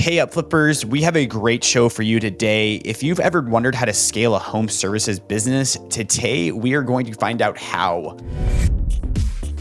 Hey, Upflippers, we have a great show for you today. If you've ever wondered how to scale a home services business, today we are going to find out how.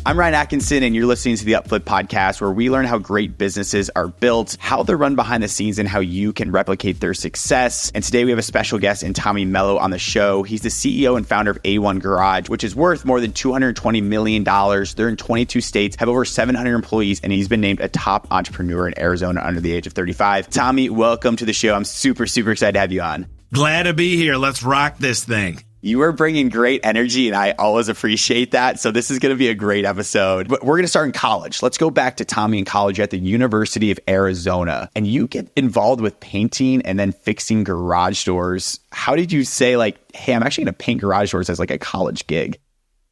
I'm Ryan Atkinson, and you're listening to the Upflip podcast, where we learn how great businesses are built, how they're run behind the scenes, and how you can replicate their success. And today we have a special guest in Tommy Mello on the show. He's the CEO and founder of A1 Garage, which is worth more than $220 million. They're in 22 states, have over 700 employees, and he's been named a top entrepreneur in Arizona under the age of 35. Tommy, welcome to the show. I'm super excited to have you on. Glad to be here. Let's rock this thing. You are bringing great energy, and I always appreciate that. So this is going to be a great episode. But we're going to start in college. Let's go back to Tommy in college at the University of Arizona. And you get involved with painting and then fixing garage doors. How did you say, hey, I'm actually going to paint garage doors as a college gig?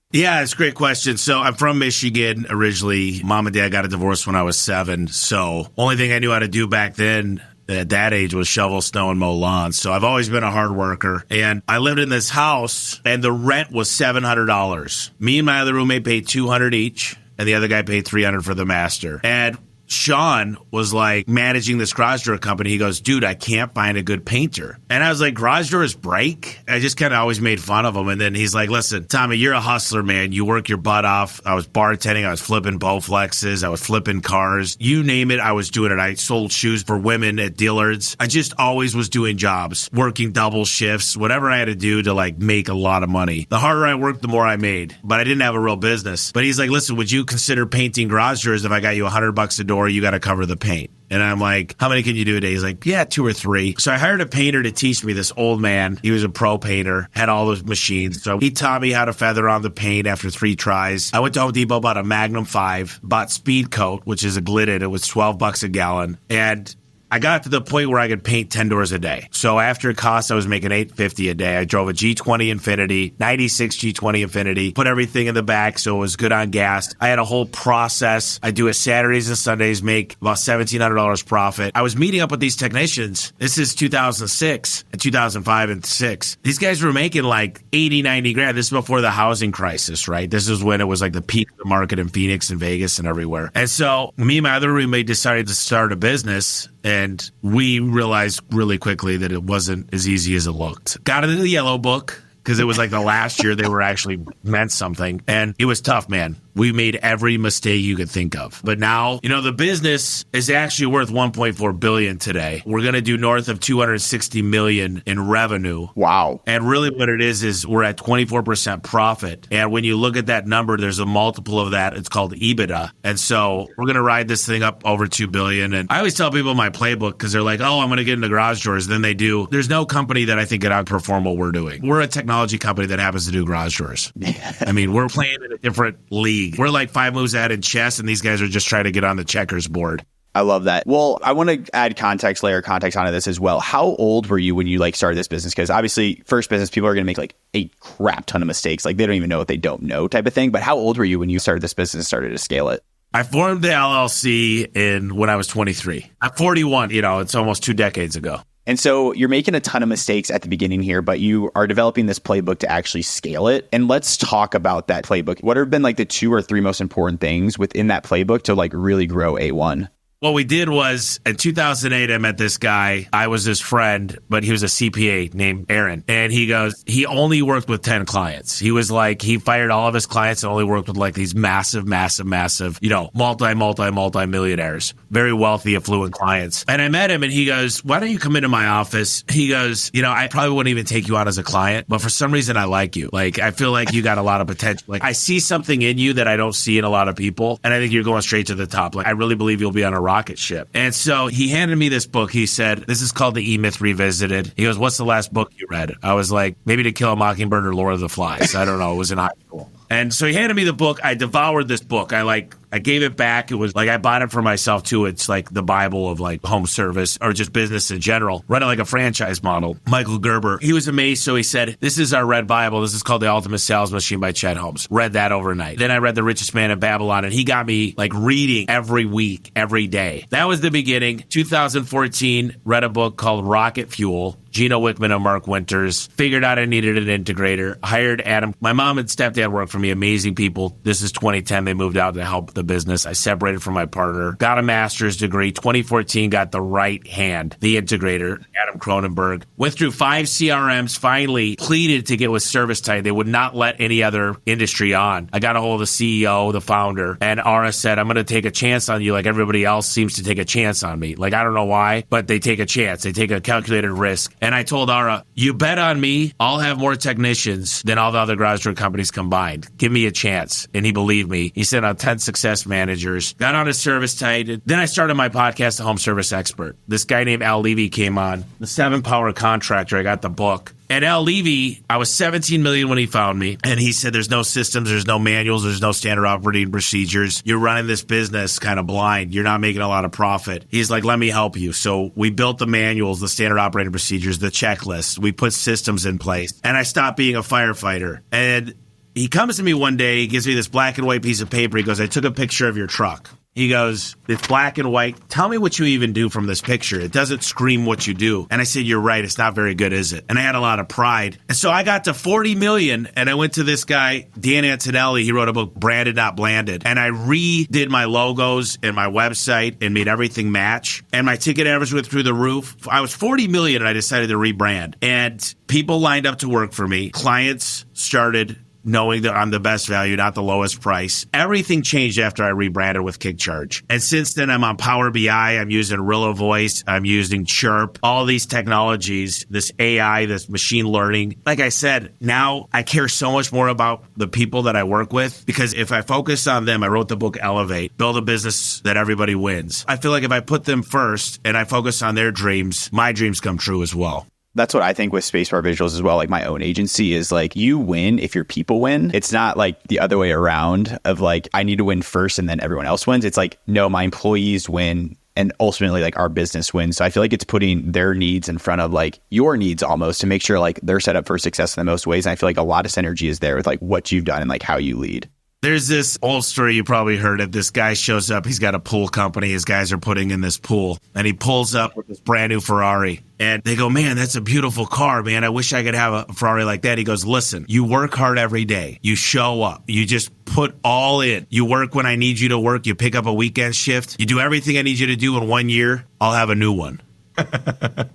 Yeah, it's a great question. So I'm from Michigan originally. Mom and dad got a divorce when I was 7. So only thing I knew how to do back then at that age was shovel snow and mow lawns. So I've always been a hard worker. And I lived in this house, and the rent was $700. Me and my other roommate paid $200 each, and the other guy paid $300 for the master. And Sean was managing this garage door company. He goes, dude, I can't find a good painter. And I was like, garage doors break? I just kind of always made fun of him. And then he's like, listen, Tommy, you're a hustler, man. You work your butt off. I was bartending. I was flipping Bowflexes. I was flipping cars. You name it, I was doing it. I sold shoes for women at Dillard's. I just always was doing jobs, working double shifts, whatever I had to do to make a lot of money. The harder I worked, the more I made. But I didn't have a real business. But he's like, listen, would you consider painting garage doors if I got you $100 a door? You got to cover the paint. And I'm like, how many can you do a day? He's like, yeah, 2 or 3. So I hired a painter to teach me, this old man. He was a pro painter, had all those machines. So he taught me how to feather on the paint after 3 tries. I went to Home Depot, bought a Magnum 5, bought Speed Coat, which is a glitted. It was $12 a gallon. And I got to the point where I could paint 10 doors a day. So after cost, I was making $850 a day. I drove a G20 Infinity, 96 G20 Infinity, put everything in the back so it was good on gas. I had a whole process. I do it Saturdays and Sundays, make about $1,700 profit. I was meeting up with these technicians. This is 2006 and 2005 and 6. These guys were making 80, 90 grand. This is before the housing crisis, right? This is when it was the peak of the market in Phoenix and Vegas and everywhere. And so me and my other roommate decided to start a business. And we realized really quickly that it wasn't as easy as it looked. Got into the yellow book because it was the last year they were actually meant something. And it was tough, man. We made every mistake you could think of. But now, the business is actually worth $1.4 billion today. We're going to do north of $260 million in revenue. Wow. And really what it is we're at 24% profit. And when you look at that number, there's a multiple of that. It's called EBITDA. And so we're going to ride this thing up over $2 billion. And I always tell people my playbook because they're like, oh, I'm going to get into garage doors. Then they do. There's no company that I think could outperform what we're doing. We're a technology company that happens to do garage doors. I mean, we're playing in a different league. We're 5 moves ahead in chess, and these guys are just trying to get on the checkers board. I love that. Well, I want to add layer context onto this as well. How old were you when you started this business? Because obviously, first business, people are going to make a crap ton of mistakes. They don't even know what they don't know type of thing. But how old were you when you started this business and started to scale it? I formed the LLC when I was 23. I'm 41. It's almost 2 decades ago. And so you're making a ton of mistakes at the beginning here, but you are developing this playbook to actually scale it. And let's talk about that playbook. What have been the 2 or 3 most important things within that playbook to really grow A1? What we did was in 2008, I met this guy. I was his friend, but he was a CPA named Aaron. And he goes, he only worked with 10 clients. He was he fired all of his clients and only worked with these massive, multi-millionaires, very wealthy, affluent clients. And I met him and he goes, why don't you come into my office? He goes, I probably wouldn't even take you on as a client, but for some reason I like you. I feel like you got a lot of potential. I see something in you that I don't see in a lot of people. And I think you're going straight to the top. I really believe you'll be on a rocket ship. And so he handed me this book. He said, this is called The E-Myth Revisited. He goes, what's the last book you read? I was like, maybe To Kill a Mockingbird or Lord of the Flies. I don't know. It was in high school. And so he handed me the book. I devoured this book. I gave it back. It was I bought it for myself too. It's the Bible of home service or just business in general, running a franchise model. Michael Gerber, he was amazed. So he said, this is our red Bible. This is called The Ultimate Sales Machine by Chet Holmes. Read that overnight. Then I read The Richest Man in Babylon, and he got me reading every week, every day. That was the beginning. 2014, read a book called Rocket Fuel. Gino Wickman and Mark Winters. Figured out I needed an integrator. Hired Adam. My mom and stepdad worked for me. Amazing people. This is 2010. They moved out to help the the business. I separated from my partner, got a master's degree. 2014, got the right hand, the integrator, Adam Cronenberg. Went through 5 CRMs, finally pleaded to get with ServiceTitle. They would not let any other industry on. I got a hold of the CEO, the founder, and Ara said, I'm going to take a chance on you like everybody else seems to take a chance on me. Like, I don't know why, but they take a chance. They take a calculated risk. And I told Ara, you bet on me, I'll have more technicians than all the other garage door companies combined. Give me a chance. And he believed me. He sent out 10 success managers, got on a ServiceTitle. Then I started my podcast, The Home Service Expert. This guy named Al Levy came on, the 7-Power Contractor. I got the book. And Al Levy, I was 17 million when he found me. And he said, there's no systems, there's no manuals, there's no standard operating procedures. You're running this business kind of blind. You're not making a lot of profit. He's like, let me help you. So we built the manuals, the standard operating procedures, the checklists. We put systems in place. And I stopped being a firefighter. And he comes to me one day, he gives me this black and white piece of paper. He goes, I took a picture of your truck. He goes, it's black and white. Tell me what you even do from this picture. It doesn't scream what you do. And I said, you're right. It's not very good, is it? And I had a lot of pride. And so I got to 40 million and I went to this guy, Dan Antonelli. He wrote a book, Branded, Not Blanded. And I redid my logos and my website and made everything match. And my ticket average went through the roof. I was 40 million and I decided to rebrand. And people lined up to work for me. Clients started knowing that I'm the best value, not the lowest price. Everything changed after I rebranded with KickCharge. And since then, I'm on Power BI. I'm using Rillo Voice. I'm using Chirp. All these technologies, this AI, this machine learning. Like I said, now I care so much more about the people that I work with because if I focus on them, I wrote the book Elevate, build a business that everybody wins. I feel like if I put them first and I focus on their dreams, my dreams come true as well. That's what I think with Spacebar Visuals as well. Like my own agency is like, you win if your people win. It's not like the other way around of like, I need to win first and then everyone else wins. It's like, no, my employees win and ultimately like our business wins. So I feel like it's putting their needs in front of like your needs almost to make sure like they're set up for success in the most ways. And I feel like a lot of synergy is there with like what you've done and like how you lead. There's this old story, you probably heard it. This guy shows up, he's got a pool company, his guys are putting in this pool, and he pulls up with this brand new Ferrari. And they go, man, that's a beautiful car, man. I wish I could have a Ferrari like that. He goes, listen, you work hard every day. You show up. You just put all in. You work when I need you to work. You pick up a weekend shift. You do everything I need you to do in 1 year. I'll have a new one. And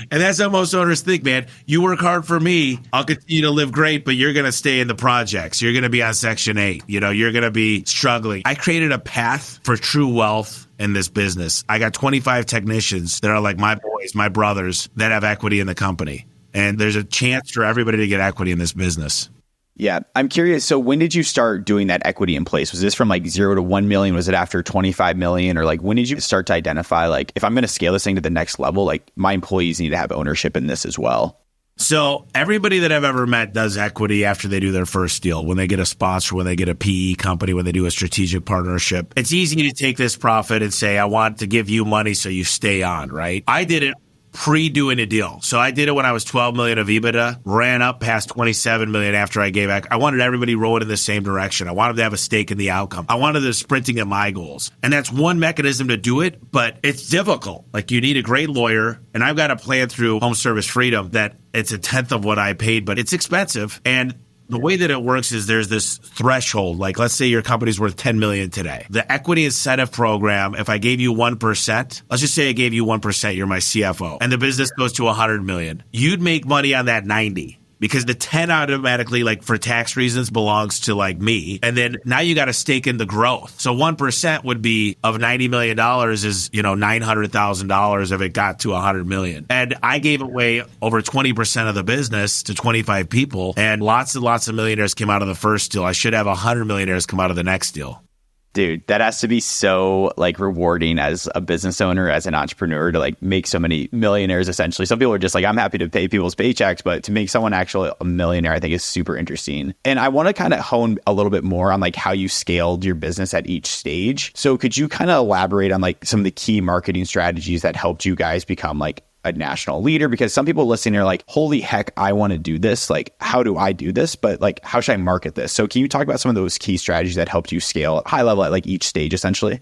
that's how most owners think, man. You work hard for me, I'll continue to live great, but you're going to stay in the projects. You're going to be on Section 8. You know, you're going to be struggling. I created a path for true wealth in this business. I got 25 technicians that are like my boys, my brothers, that have equity in the company. And there's a chance for everybody to get equity in this business. Yeah. I'm curious. So when did you start doing that equity in place? Was this from like 0 to 1 million? Was it after 25 million? Or like, when did you start to identify like, if I'm going to scale this thing to the next level, like my employees need to have ownership in this as well? So everybody that I've ever met does equity after they do their first deal, when they get a sponsor, when they get a PE company, when they do a strategic partnership. It's easy to take this profit and say, I want to give you money so you stay on, right? I did it pre-doing a deal. So I did it when I was 12 million of EBITDA, ran up past 27 million after I gave back. I wanted everybody rolling in the same direction. I wanted to have a stake in the outcome. I wanted them sprinting at my goals. And that's one mechanism to do it, but it's difficult. Like you need a great lawyer. And I've got a plan through Home Service Freedom that it's a tenth of what I paid, but it's expensive. And the way that it works is there's this threshold. Like, let's say your company's worth 10 million today. The equity incentive program, if I gave you 1%, let's just say I gave you 1%, you're my CFO, and the business goes to 100 million. You'd make money on that 90. Because the 10 automatically, like for tax reasons, belongs to like me. And then now you got a stake in the growth. So 1% would be of $90 million is, you know, $900,000 if it got to 100 million. And I gave away over 20% of the business to 25 people. And lots of millionaires came out of the first deal. I should have 100 millionaires come out of the next deal. Dude, that has to be so like rewarding as a business owner, as an entrepreneur to like make so many millionaires essentially. Some people are just like, I'm happy to pay people's paychecks, but to make someone actually a millionaire, I think is super interesting. And I want to kind of hone a little bit more on like how you scaled your business at each stage. So could you kind of elaborate on like some of the key marketing strategies that helped you guys become like a national leader? Because some people listening are like, holy heck, I want to do this. Like, how do I do this? But like, how should I market this? So can you talk about some of those key strategies that helped you scale at high level at like each stage, essentially?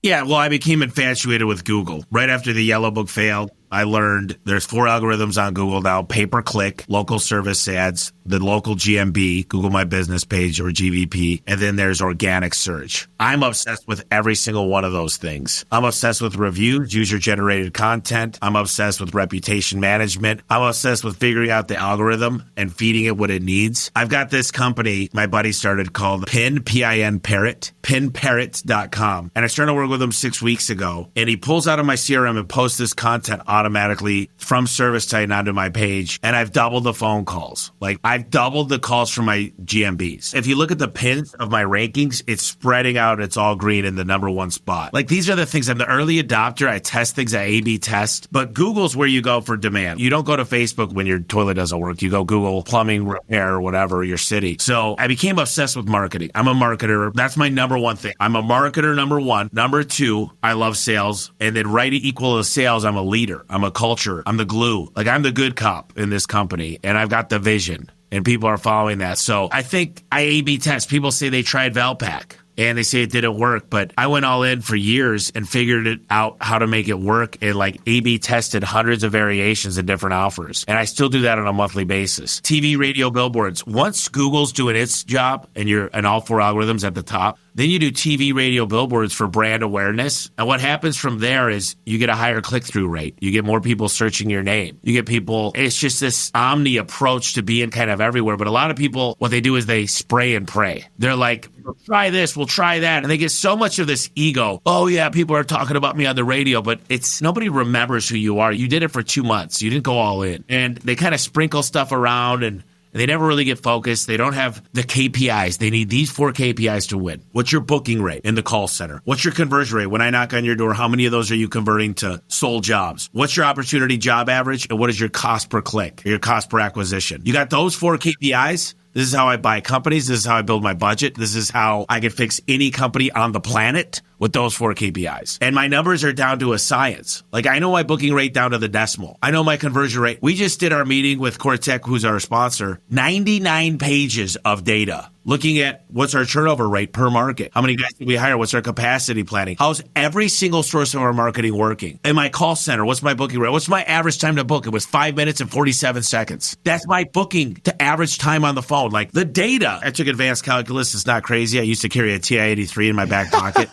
Yeah, well, I became infatuated with Google right after the Yellow Book failed. I learned there's 4 algorithms on Google now: pay-per-click, local service ads, the local GMB, Google My Business page or GVP, and then there's organic search. I'm obsessed with every single one of those things. I'm obsessed with reviews, user-generated content. I'm obsessed with reputation management. I'm obsessed with figuring out the algorithm and feeding it what it needs. I've got this company my buddy started called P-I-N Parrot, pinparrot.com. And I started to work with him 6 weeks ago. And he pulls out of my CRM and posts this content automatically from salvage-title onto my page. And I've doubled the phone calls. Like, I've doubled the calls from my GMBs. If you look at the pins of my rankings, it's spreading out. It's all green in the number 1 spot. Like, these are the things. I'm the early adopter. I test things. I A/B test. But Google's where you go for demand. You don't go to Facebook when your toilet doesn't work. You go Google plumbing repair or whatever, your city. So I became obsessed with marketing. I'm a marketer. That's my number 1 thing. I'm a marketer, number 1. Number 2, I love sales. And then right equal to sales, I'm a leader. I'm a culture. I'm the glue. Like, I'm the good cop in this company. And I've got the vision. And people are following that. So I think I A/B test. People say they tried Valpak and they say it didn't work, but I went all in for years and figured it out how to make it work, and like A/B tested hundreds of variations and different offers. And I still do that on a monthly basis. TV, radio, billboards. Once Google's doing its job and you're in all 4 algorithms at the top, then you do TV, radio, billboards for brand awareness. And what happens from there is you get a higher click-through rate. You get more people searching your name. You get people, it's just this omni approach to being kind of everywhere. But a lot of people, what they do is they spray and pray. They're like, we'll try this, we'll try that. And they get so much of this ego. Oh yeah, people are talking about me on the radio, but it's nobody remembers who you are. You did it for 2 months. You didn't go all in. And they kind of sprinkle stuff around, and they never really get focused. They don't have the KPIs. They need these 4 KPIs to win. What's your booking rate in the call center? What's your conversion rate? When I knock on your door, how many of those are you converting to sold jobs? What's your opportunity job average? And what is your cost per click, or your cost per acquisition? You got those 4 KPIs. This is how I buy companies. This is how I build my budget. This is how I can fix any company on the planet with those 4 KPIs. And my numbers are down to a science. Like, I know my booking rate down to the decimal. I know my conversion rate. We just did our meeting with Cortec, who's our sponsor, 99 pages of data looking at what's our turnover rate per market. How many guys did we hire? What's our capacity planning? How's every single source of our marketing working? In my call center, what's my booking rate? What's my average time to book? It was 5 minutes and 47 seconds. That's my booking to average time on the phone. Like, the data. I took advanced calculus. It's not crazy. I used to carry a TI-83 in my back pocket.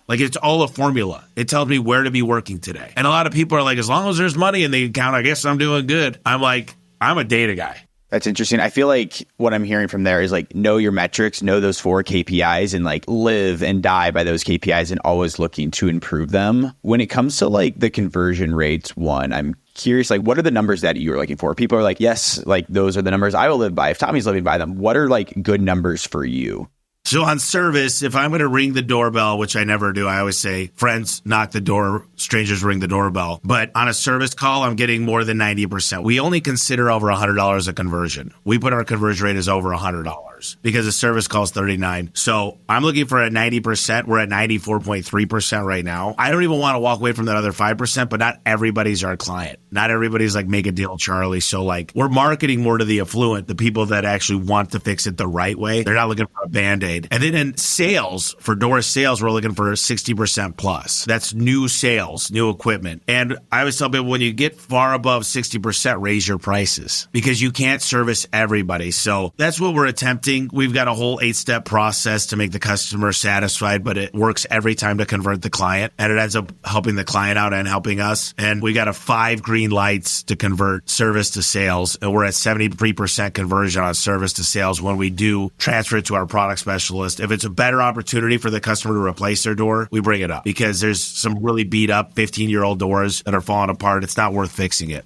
Like, it's all a formula. It tells me where to be working today. And a lot of people are like, as long as there's money in the account, I guess I'm doing good. I'm like, I'm a data guy. That's interesting. I feel like what I'm hearing from there is like, know your metrics, know those 4 KPIs, and like live and die by those KPIs and always looking to improve them. When it comes to like the conversion rates one, I'm curious, like, what are the numbers that you're looking for? People are like, yes, like those are the numbers I will live by. If Tommy's living by them, what are like good numbers for you? So on service, if I'm going to ring the doorbell, which I never do, I always say, friends knock the door, strangers ring the doorbell. But on a service call, I'm getting more than 90%. We only consider over $100 a conversion. We put our conversion rate as over $100 because the service call is $39. So I'm looking for a 90%. We're at 94.3% right now. I don't even want to walk away from that other 5%, but not everybody's our client. Not everybody's like make a deal, Charlie. So like, we're marketing more to the affluent, the people that actually want to fix it the right way. They're not looking for a Band-Aid. And then in sales, for door sales, we're looking for 60% plus. That's new sales, new equipment. And I always tell people, when you get far above 60%, raise your prices because you can't service everybody. So that's what we're attempting. We've got a whole 8-step process to make the customer satisfied, but it works every time to convert the client. And it ends up helping the client out and helping us. And we got a 5 green lights to convert service to sales. And we're at 73% conversion on service to sales when we do transfer it to our product specialist. If it's a better opportunity for the customer to replace their door, we bring it up because there's some really beat up 15-year-old doors that are falling apart. It's not worth fixing it.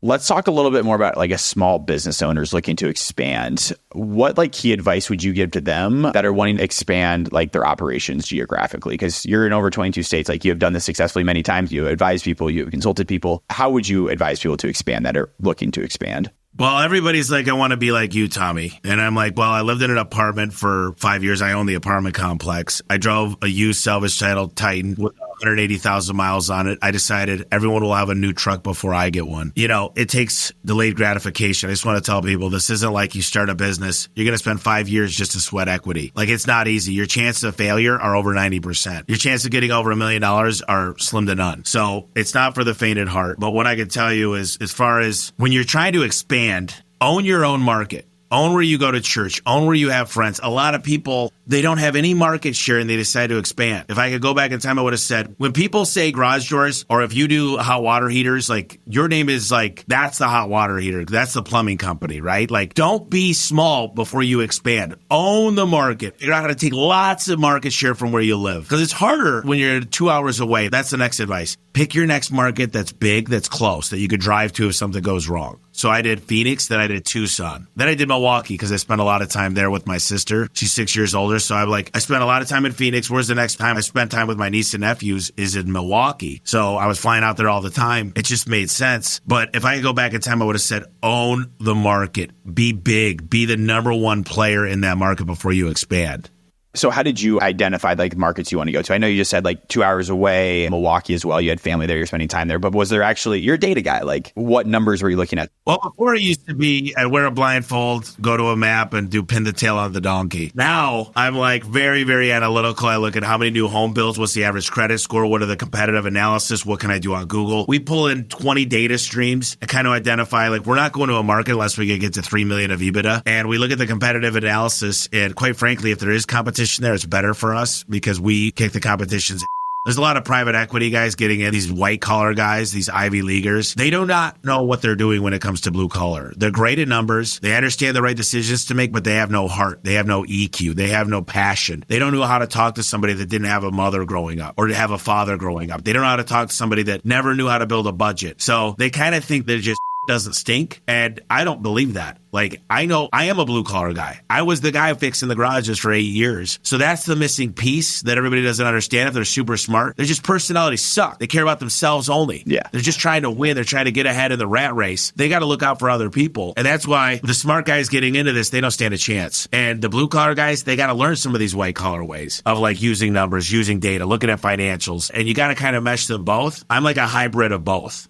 Let's talk a little bit more about like a small business owners looking to expand. What like key advice would you give to them that are wanting to expand like their operations geographically? Because you're in over 22 states, like you have done this successfully many times. You advise people, you have consulted people. How would you advise people to expand that are looking to expand? Well, everybody's like, I want to be like you, Tommy. And I'm like, well, I lived in an apartment for 5 years. I own the apartment complex. I drove a used salvage-title Titan with a 180,000 miles on it. I decided everyone will have a new truck before I get one. You know, it takes delayed gratification. I just want to tell people this isn't like you start a business. You're going to spend 5 years just to sweat equity. Like, it's not easy. Your chances of failure are over 90%. Your chance of getting over $1 million are slim to none. So it's not for the faint at heart. But what I can tell you is, as far as when you're trying to expand, own your own market. Own where you go to church. Own where you have friends. A lot of people, they don't have any market share and they decide to expand. If I could go back in time, I would have said, when people say garage doors, or if you do hot water heaters, like, your name is like, that's the hot water heater. That's the plumbing company, right? Like, don't be small before you expand. Own the market. Figure out how to take lots of market share from where you live. Because it's harder when you're 2 hours away. That's the next advice. Pick your next market that's big, that's close, that you could drive to if something goes wrong. So I did Phoenix, then I did Tucson. Then I did Milwaukee because I spent a lot of time there with my sister. She's 6 years older. So I spent a lot of time in Phoenix. Where's the next time I spent time with my niece and nephews is in Milwaukee. So I was flying out there all the time. It just made sense. But if I could go back in time, I would have said, own the market. Be big. Be the number one player in that market before you expand. So how did you identify like markets you want to go to? I know you just said like 2 hours away, Milwaukee as well. You had family there, you're spending time there. But was there actually, you're a data guy, like what numbers were you looking at? Well, before it used to be, I'd wear a blindfold, go to a map and do pin the tail on the donkey. Now I'm like very, very analytical. I look at how many new home builds, what's the average credit score, what are the competitive analysis, what can I do on Google? We pull in 20 data streams and kind of identify, like, we're not going to a market unless we can get to 3 million of EBITDA. And we look at the competitive analysis. And quite frankly, if there is competition there, it's better for us because we kick the competition's. There's a lot of private equity guys getting in, these white collar guys, these Ivy Leaguers. They do not know what they're doing when it comes to blue collar. They're great at numbers. They understand the right decisions to make, but they have no heart. They have no EQ. They have no passion. They don't know how to talk to somebody that didn't have a mother growing up or to have a father growing up. They don't know how to talk to somebody that never knew how to build a budget. So they kind of think that just doesn't stink. And I don't believe that. Like, I know I am a blue collar guy. I was the guy fixing the garages for 8 years. So that's the missing piece that everybody doesn't understand. If they're super smart, their just personalities suck. They care about themselves only. Yeah. They're just trying to win. They're trying to get ahead in the rat race. They got to look out for other people. And that's why the smart guys getting into this, they don't stand a chance. And the blue collar guys, they got to learn some of these white collar ways of like using numbers, using data, looking at financials. And you got to kind of mesh them both. I'm like a hybrid of both.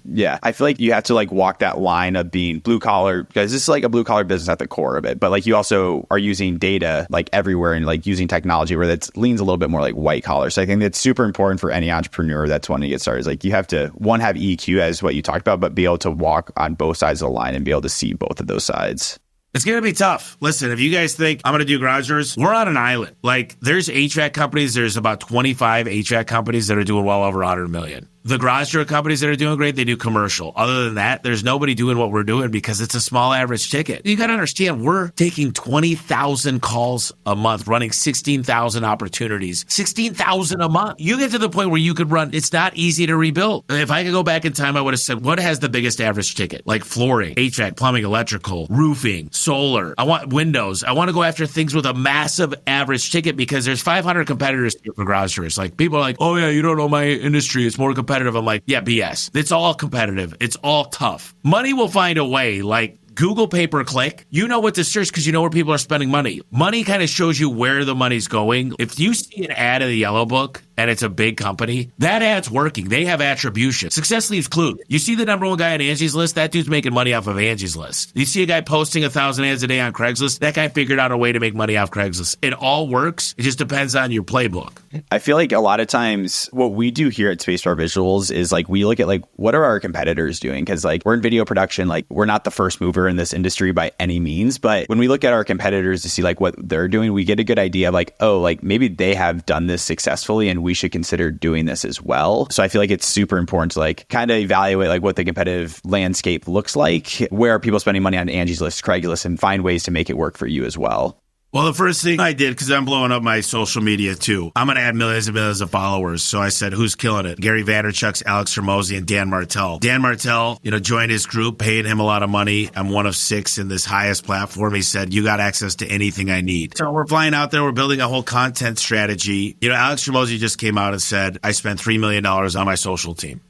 Yeah. I feel like you have to like walk that line of being blue collar, because this is like a blue collar business at the core of it. But like you also are using data like everywhere and like using technology where that leans a little bit more like white collar. So I think that's super important for any entrepreneur that's wanting to get started. Is like you have to, one, have EQ as what you talked about, but be able to walk on both sides of the line and be able to see both of those sides. It's going to be tough. Listen, if you guys think I'm going to do garage doors, we're on an island. Like, there's HVAC companies. There's about 25 HVAC companies that are doing well over 100 million. The garage door companies that are doing great, they do commercial. Other than that, there's nobody doing what we're doing because it's a small average ticket. You got to understand, we're taking 20,000 calls a month, running 16,000 opportunities, 16,000 a month. You get to the point where you could run. It's not easy to rebuild. If I could go back in time, I would have said, what has the biggest average ticket? Like flooring, HVAC, plumbing, electrical, roofing, solar. I want windows. I want to go after things with a massive average ticket because there's 500 competitors for garage doors. Like, people are like, oh yeah, you don't know my industry. It's more competitive. I'm like, yeah, BS. It's all competitive. It's all tough. Money will find a way. Like, Google pay-per-click, you know what to search because you know where people are spending money. Money kind of shows you where the money's going. If you see an ad in the Yellow Book and it's a big company, that ad's working. They have attribution. Success leaves clues. You see the number one guy on Angie's List, that dude's making money off of Angie's List. You see a guy posting 1,000 ads a day on Craigslist, that guy figured out a way to make money off Craigslist. It all works. It just depends on your playbook. I feel like a lot of times what we do here at Space Bar Visuals is like we look at like what are our competitors doing? Because like we're in video production, like we're not the first mover in this industry by any means. But when we look at our competitors to see like what they're doing, we get a good idea of like, oh, like maybe they have done this successfully and we should consider doing this as well. So I feel like it's super important to like kind of evaluate like what the competitive landscape looks like, where are people spending money on Angie's List, Craigslist, and find ways to make it work for you as well. Well, the first thing I did, because I'm blowing up my social media too, I'm going to add millions and millions of followers. So I said, who's killing it? Gary Vaynerchuk's, Alex Hormozy, and Dan Martell. Dan Martell, joined his group, paid him a lot of money. I'm one of 6 in this highest platform. He said, you got access to anything I need. So we're flying out there. We're building a whole content strategy. Alex Hormozy just came out and said, I spent $3 million on my social team.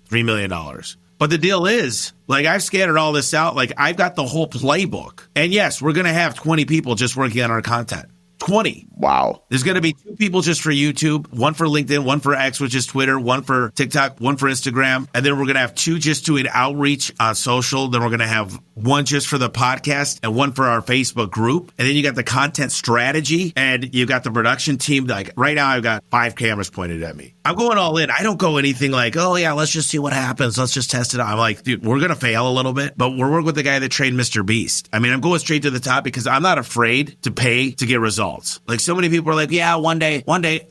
$3 million. But the deal is, like, I've scattered all this out. Like, I've got the whole playbook. And yes, we're going to have 20 people just working on our content. 20. Wow. There's going to be 2 people just for YouTube, 1 for LinkedIn, 1 for X, which is Twitter, 1 for TikTok, 1 for Instagram. And then we're going to have 2 just doing outreach on social. Then we're going to have 1 just for the podcast and 1 for our Facebook group. And then you got the content strategy and you got the production team. Like right now, I've got 5 cameras pointed at me. I'm going all in. I don't go anything like, oh yeah, let's just see what happens. Let's just test it out. I'm like, dude, we're going to fail a little bit, but we're working with the guy that trained Mr. Beast. I mean, I'm going straight to the top because I'm not afraid to pay to get results. Like so many people are like, yeah, one day,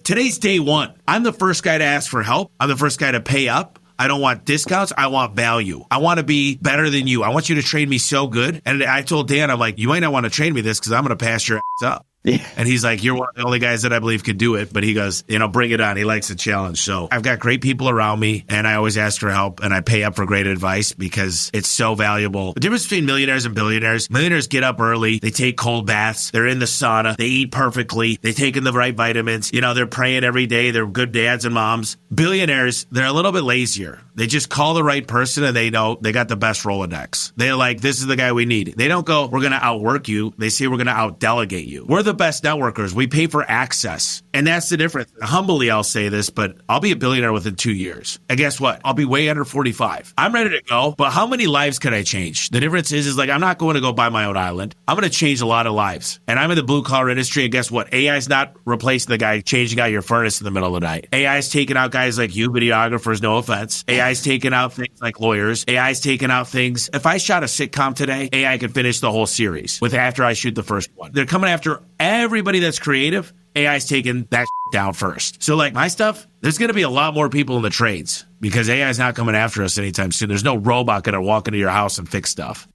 today's day 1. I'm the first guy to ask for help. I'm the first guy to pay up. I don't want discounts. I want value. I want to be better than you. I want you to train me so good. And I told Dan, I'm like, you might not want to train me this because I'm going to pass your ass up. Yeah. And he's like, you're one of the only guys that I believe could do it. But he goes, bring it on. He likes the challenge. So I've got great people around me and I always ask for help and I pay up for great advice because it's so valuable. The difference between millionaires and billionaires, millionaires get up early. They take cold baths. They're in the sauna. They eat perfectly. They take in the right vitamins. They're praying every day. They're good dads and moms. Billionaires, they're a little bit lazier. They just call the right person and they know they got the best Rolodex. They're like, this is the guy we need. They don't go, we're going to outwork you. They say we're going to out-delegate you. We're the best networkers. We pay for access. And that's the difference. Humbly, I'll say this, but I'll be a billionaire within 2 years. And guess what? I'll be way under 45. I'm ready to go, but how many lives can I change? The difference is like, I'm not going to go buy my own island. I'm going to change a lot of lives. And I'm in the blue collar industry. And guess what? AI is not replacing the guy changing out your furnace in the middle of the night. AI is taking out guys like you, videographers, no offense. AI is taking out things like lawyers. AI is taking out things. If I shot a sitcom today, AI could finish the whole series with after I shoot the first one. They're coming after everybody that's creative. AI's taking that down first. So like my stuff, there's going to be a lot more people in the trades because AI is not coming after us anytime soon. There's no robot going to walk into your house and fix stuff.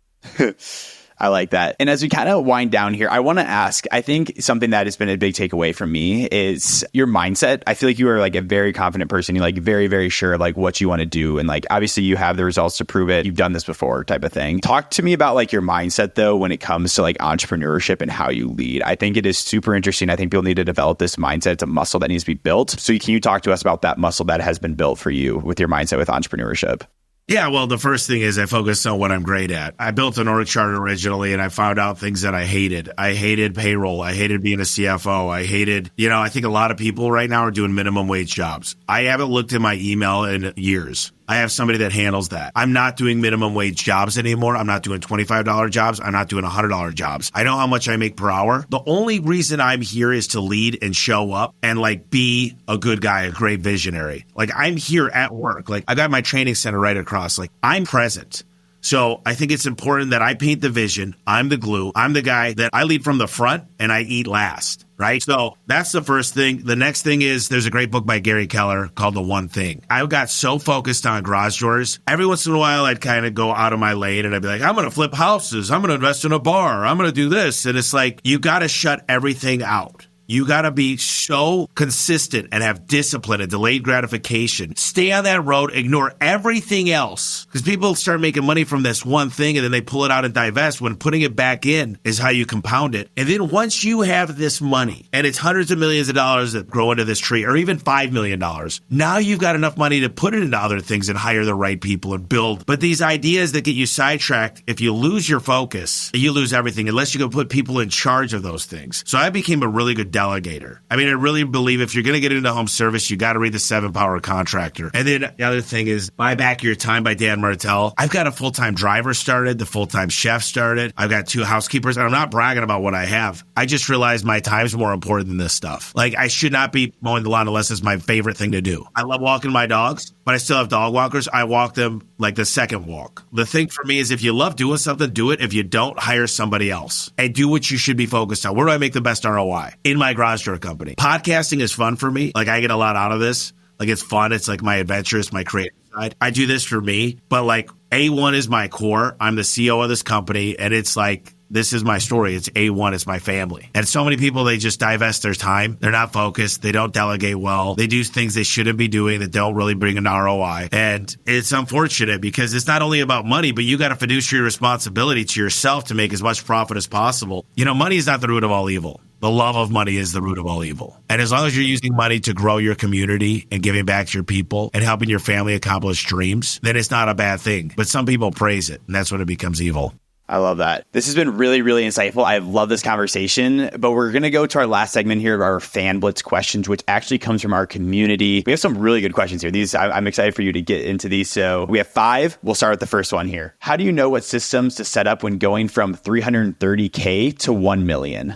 I like that. And as we kind of wind down here, I want to ask, I think something that has been a big takeaway from me is your mindset. I feel like you are like a very confident person. You're like very, very sure of like what you want to do. And like, obviously you have the results to prove it. You've done this before type of thing. Talk to me about like your mindset though, when it comes to like entrepreneurship and how you lead. I think it is super interesting. I think people need to develop this mindset. It's a muscle that needs to be built. So can you talk to us about that muscle that has been built for you with your mindset with entrepreneurship? Yeah, well, the first thing is I focus on what I'm great at. I built an org chart originally and I found out things that I hated. I hated payroll. I hated being a CFO. I hated, I think a lot of people right now are doing minimum wage jobs. I haven't looked at my email in years. I have somebody that handles that. I'm not doing minimum wage jobs anymore. I'm not doing $25 jobs. I'm not doing $100 jobs. I know how much I make per hour. The only reason I'm here is to lead and show up and like be a good guy, a great visionary. Like I'm here at work. Like I got my training center right across. Like I'm present. So I think it's important that I paint the vision. I'm the glue. I'm the guy that I lead from the front and I eat last. Right? So that's the first thing. The next thing is there's a great book by Gary Keller called The One Thing. I got so focused on garage doors. Every once in a while, I'd kind of go out of my lane and I'd be like, I'm going to flip houses. I'm going to invest in a bar. I'm going to do this. And it's like, you got to shut everything out. You got to be so consistent and have discipline and delayed gratification. Stay on that road. Ignore everything else. Because people start making money from this one thing and then they pull it out and divest when putting it back in is how you compound it. And then once you have this money and it's hundreds of millions of dollars that grow into this tree or even $5 million, now you've got enough money to put it into other things and hire the right people and build. But these ideas that get you sidetracked, if you lose your focus, you lose everything unless you can put people in charge of those things. So I became a really good delegator. I mean, I really believe if you're going to get into home service, you got to read the 7 Power Contractor. And then the other thing is Buy Back Your Time by Dan Martell. I've got a full-time driver started, the full-time chef started. I've got 2 housekeepers, and I'm not bragging about what I have. I just realized my time's more important than this stuff. Like, I should not be mowing the lawn unless it's my favorite thing to do. I love walking my dogs, but I still have dog walkers. I walk them like the second walk. The thing for me is if you love doing something, do it. If you don't, hire somebody else and do what you should be focused on. Where do I make the best ROI? In my garage door company. Podcasting is fun for me. Like I get a lot out of this. Like it's fun. It's like my adventure. It's my creative side. I do this for me, but like A1 is my core. I'm the CEO of this company and it's like, this is my story. It's A1. It's my family. And so many people, they just divest their time. They're not focused. They don't delegate well. They do things they shouldn't be doing that don't really bring an ROI. And it's unfortunate because it's not only about money, but you got a fiduciary responsibility to yourself to make as much profit as possible. You know, money is not the root of all evil. The love of money is the root of all evil. And as long as you're using money to grow your community and giving back to your people and helping your family accomplish dreams, then it's not a bad thing. But some people praise it, and that's when it becomes evil. I love that. This has been really, really insightful. I love this conversation, but we're going to go to our last segment here of our Fan Blitz questions, which actually comes from our community. We have some really good questions here. I'm excited for you to get into these. So we have 5. We'll start with the first one here. How do you know what systems to set up when going from 330K to 1 million?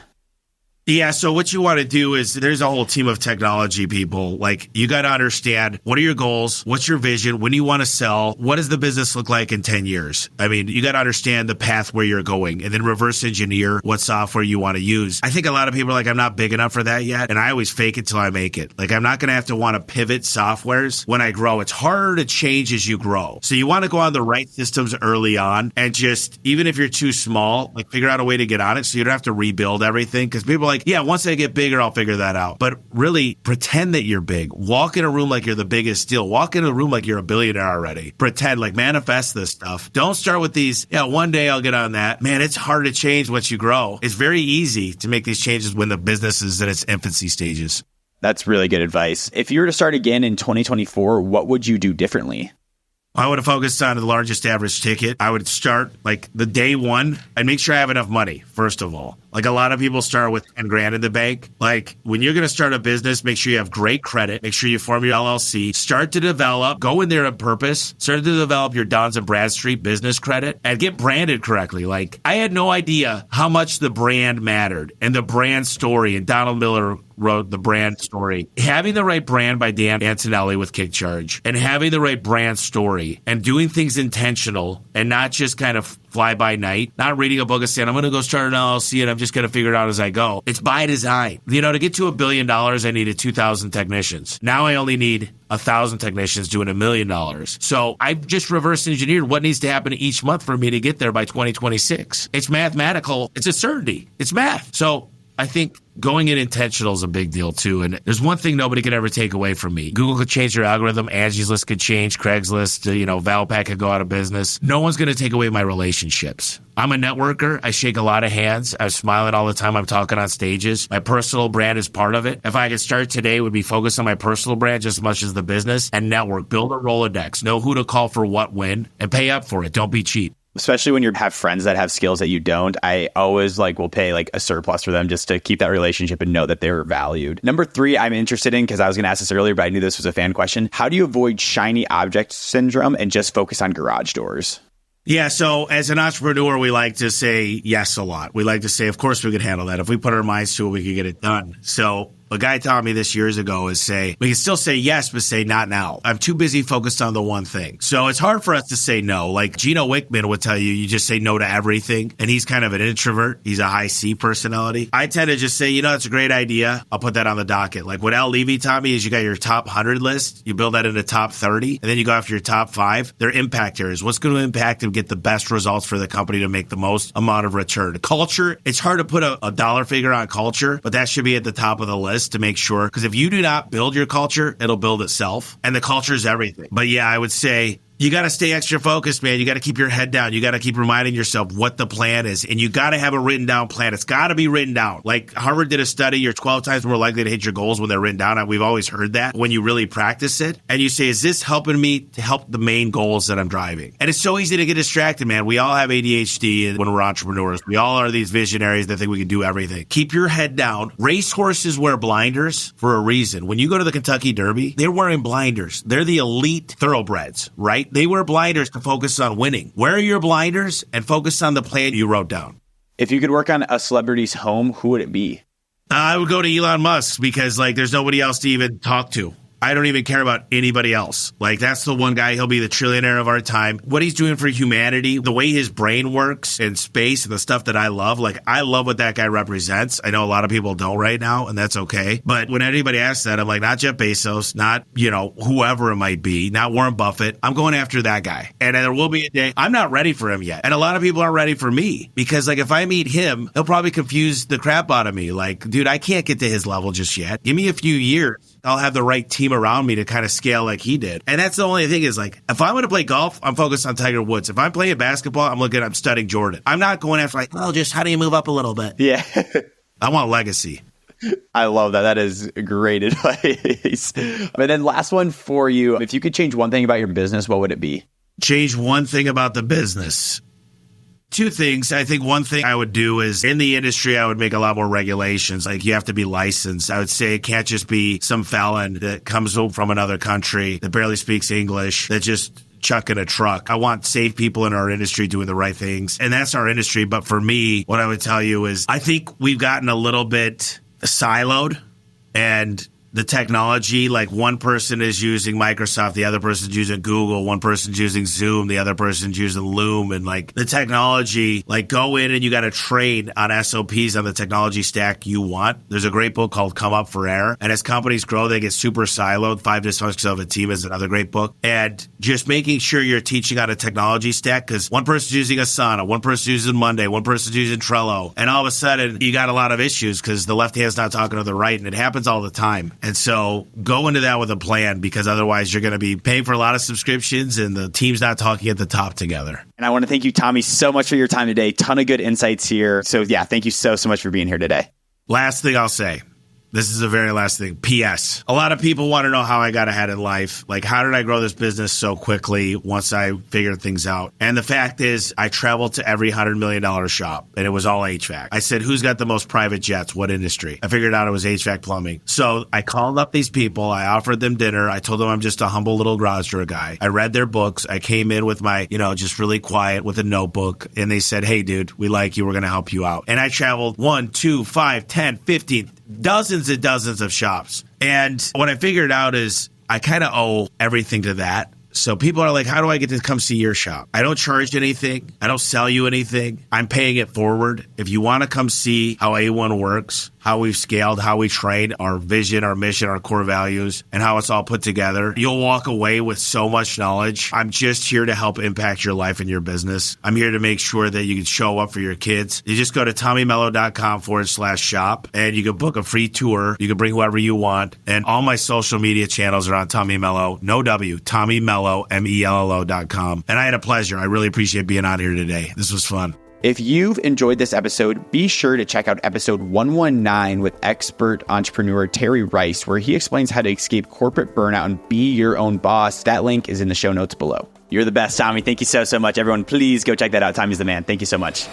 Yeah, so what you want to do is there's a whole team of technology people. Like, you got to understand, what are your goals? What's your vision? When do you want to sell? What does the business look like in 10 years? I mean, you got to understand the path where you're going and then reverse engineer what software you want to use. I think a lot of people are like, I'm not big enough for that yet. And I always fake it till I make it. Like, I'm not going to have to want to pivot softwares when I grow. It's harder to change as you grow. So you want to go on the right systems early on and just, even if you're too small, like figure out a way to get on it so you don't have to rebuild everything. Because people are like, yeah, once I get bigger, I'll figure that out. But really, pretend that you're big. Walk in a room like you're the biggest deal. Walk in a room like you're a billionaire already. Pretend, like, manifest this stuff. Don't start with these, one day I'll get on that. Man, it's hard to change once you grow. It's very easy to make these changes when the business is in its infancy stages. That's really good advice. If you were to start again in 2024, what would you do differently? I would have focused on the largest average ticket. I would start like the day one. I'd make sure I have enough money, first of all. Like, a lot of people start with 10 grand in the bank. Like, when you're going to start a business, make sure you have great credit. Make sure you form your LLC. Start to develop, go in there on purpose. Start to develop your Dons and Bradstreet business credit and get branded correctly. Like, I had no idea how much the brand mattered and the brand story. And Donald Miller wrote the brand story. Having the right brand by Dan Antonelli with Kick Charge, and having the right brand story and doing things intentional and not just kind of fly by night, not reading a book and saying, I'm going to go start an LLC and I'm just going to figure it out as I go. It's by design. To get to $1 billion, I needed 2,000 technicians. Now I only need 1,000 technicians doing $1 million. So I've just reverse engineered what needs to happen each month for me to get there by 2026. It's mathematical. It's a certainty. It's math. So I think going in intentional is a big deal too. And there's one thing nobody could ever take away from me. Google could change their algorithm. Angie's List could change. Craigslist, Valpak could go out of business. No one's going to take away my relationships. I'm a networker. I shake a lot of hands. I'm smiling all the time. I'm talking on stages. My personal brand is part of it. If I could start today, it would be focused on my personal brand just as much as the business, and network. Build a Rolodex. Know who to call for what, when, and pay up for it. Don't be cheap. Especially when you have friends that have skills that you don't. I always will pay a surplus for them just to keep that relationship and know that they're valued. Number 3, I'm interested in, because I was going to ask this earlier, but I knew this was a fan question. How do you avoid shiny object syndrome and just focus on garage doors? Yeah, so as an entrepreneur, we like to say yes a lot. We like to say, of course we could handle that. If we put our minds to it, we could get it done. So a guy taught me this years ago is we can still say yes, but say not now. I'm too busy focused on the one thing. So it's hard for us to say no. Like Gino Wickman would tell you, you just say no to everything. And he's kind of an introvert. He's a high C personality. I tend to just say, that's a great idea. I'll put that on the docket. Like what Al Levy taught me is you got your top 100 list. You build that into top 30. And then you go after your top 5. They're impact areas. What's going to impact and get the best results for the company to make the most amount of return? Culture, it's hard to put a dollar figure on culture, but that should be at the top of the list to make sure, because if you do not build your culture, it'll build itself, and the culture is everything. But yeah, I would say you got to stay extra focused, man. You got to keep your head down. You got to keep reminding yourself what the plan is. And you got to have a written down plan. It's got to be written down. Like Harvard did a study, you're 12 times more likely to hit your goals when they're written down. And we've always heard that when you really practice it. And you say, is this helping me to help the main goals that I'm driving? And it's so easy to get distracted, man. We all have ADHD when we're entrepreneurs. We all are these visionaries that think we can do everything. Keep your head down. Racehorses wear blinders for a reason. When you go to the Kentucky Derby, they're wearing blinders. They're the elite thoroughbreds, right? They wear blinders to focus on winning. Wear your blinders and focus on the plan you wrote down. If you could work on a celebrity's home, who would it be? I would go to Elon Musk because there's nobody else to even talk to. I don't even care about anybody else. That's the one guy. He'll be the trillionaire of our time. What he's doing for humanity, the way his brain works in space and the stuff that I love, I love what that guy represents. I know a lot of people don't right now, and that's okay. But when anybody asks that, I'm like, not Jeff Bezos, not, whoever it might be, not Warren Buffett. I'm going after that guy. And there will be a day I'm not ready for him yet. And a lot of people aren't ready for me because if I meet him, he'll probably confuse the crap out of me. Dude, I can't get to his level just yet. Give me a few years. I'll have the right team around me to kind of scale like he did. And that's the only thing is if I'm going to play golf, I'm focused on Tiger Woods. If I'm playing basketball, I'm studying Jordan. I'm not going after just how do you move up a little bit? Yeah. I want legacy. I love that. That is great advice. But then last one for you. If you could change one thing about your business, what would it be? Change one thing about the business. Two things. I think one thing I would do is in the industry, I would make a lot more regulations. Like you have to be licensed. I would say it can't just be some felon that comes from another country that barely speaks English that just chuck in a truck. I want safe people in our industry doing the right things. And that's our industry. But for me, what I would tell you is I think we've gotten a little bit siloed, and the technology, like one person is using Microsoft, the other person's using Google, one person's using Zoom, the other person's using Loom. And like the technology, like go in and you got to train on SOPs on the technology stack you want. There's a great book called Come Up for Air. And as companies grow, they get super siloed. 5 Dysfunctions of a Team is another great book. And just making sure you're teaching on a technology stack, because one person's using Asana, one person's using Monday, one person's using Trello. And all of a sudden you got a lot of issues because the left hand's not talking to the right, and it happens all the time. And so go into that with a plan, because otherwise you're going to be paying for a lot of subscriptions and the team's not talking at the top together. And I want to thank you, Tommy, so much for your time today. Ton of good insights here. So yeah, thank you so much for being here today. Last thing I'll say. This is the very last thing. P.S. A lot of people want to know how I got ahead in life. Like, how did I grow this business so quickly once I figured things out? And the fact is, I traveled to every $100 million shop, and it was all HVAC. I said, who's got the most private jets? What industry? I figured out it was HVAC plumbing. So I called up these people. I offered them dinner. I told them I'm just a humble little garage door guy. I read their books. I came in with my, just really quiet with a notebook. And they said, hey, dude, we like you. We're going to help you out. And I traveled 1, 2, 5, 10, 15, dozens and dozens of shops. And what I figured out is I kind of owe everything to that. So people are like, how do I get to come see your shop? I don't charge anything. I don't sell you anything. I'm paying it forward. If you want to come see how A1 works, how we've scaled, how we train, our vision, our mission, our core values, and how it's all put together, you'll walk away with so much knowledge. I'm just here to help impact your life and your business. I'm here to make sure that you can show up for your kids. You just go to TommyMello.com/shop and you can book a free tour. You can bring whoever you want. And all my social media channels are on Tommy Mello, no W, Tommy Mello, MELLO.com. And I had a pleasure. I really appreciate being on here today. This was fun. If you've enjoyed this episode, be sure to check out episode 119 with expert entrepreneur Terry Rice, where he explains how to escape corporate burnout and be your own boss. That link is in the show notes below. You're the best, Tommy. Thank you so much. Everyone, please go check that out. Tommy's the man. Thank you so much.